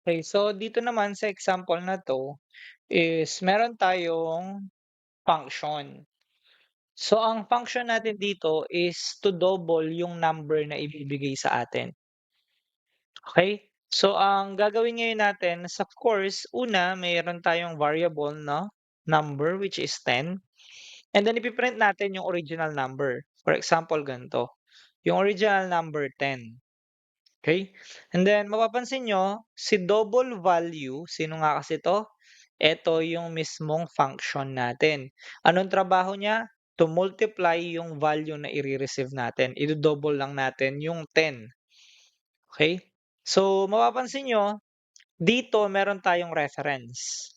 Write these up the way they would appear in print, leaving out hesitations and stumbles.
Okay, so dito naman sa example na 'to is meron tayong function. So ang function natin dito is to double yung number na ibibigay sa atin, okay? So ang gagawin ngayon natin is of course una mayroon tayong variable na number which is 10 and then ipi-print natin yung original number. For example ganito, yung original number 10. Okay, and then mapapansin niyo si double value, sino nga kasi 'to? Ito yung mismong function natin. Anong trabaho niya? To multiply yung value na ire-receive natin. Ido-double lang natin yung 10, okay? So mapapansin niyo dito meron tayong reference.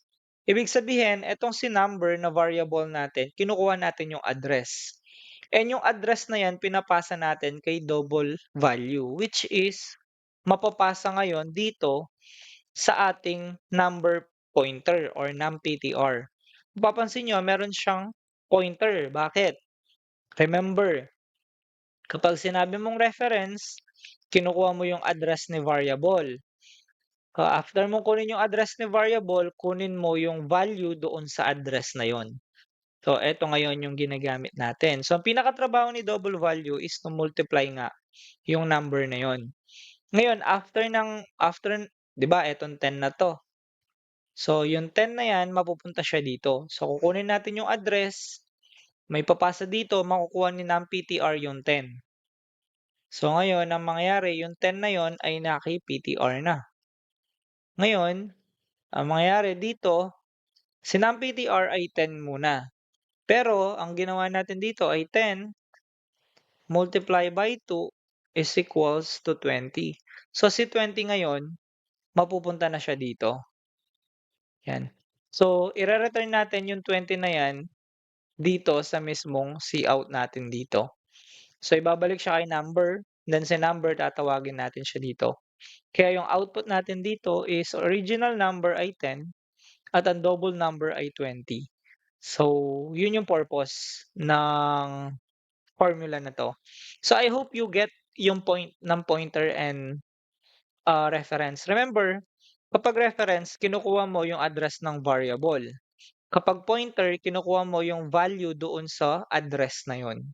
Ibig sabihin itong si number na variable natin kinukuha natin yung address. And yung address na yan pinapasa natin kay double value which is mapapasa ngayon dito sa ating number pointer or numptr. Mapapansin niyo meron siyang pointer. Bakit? Remember, kapag sinabi mong reference, kinukuha mo yung address ni variable. After mo kunin yung address ni variable, kunin mo yung value doon sa address na yon. So, eto ngayon yung ginagamit natin. So, ang pinakatrabaho ni double value is to multiply nga yung number na yon. Ngayon, after 'di ba, etong 10 na 'to. So, yung 10 na yan mapupunta siya dito. So, kukunin natin yung address, may papasa dito, makukuha ni ng yung 10. So, ngayon ang mangyayari yung 10 na yon ay naki-PTR na. Ngayon, ang mangyayari dito, si ng ay 10 muna. Pero ang ginawa natin dito ay 10 multiply by 2 is equals to 20. So, si 20 ngayon, mapupunta na siya dito. Yan. So, ire-return natin yung 20 na yan dito sa mismong cout natin dito. So, ibabalik siya kay number, then sa number tatawagin natin siya dito. Kaya yung output natin dito is original number ay 10 at ang double number ay 20. So, yun yung purpose ng formula na 'to. So, I hope you get yung point ng pointer and, reference. Remember, kapag reference kinukuha mo yung address ng variable. Kapag pointer kinukuha mo yung value doon sa address na yun.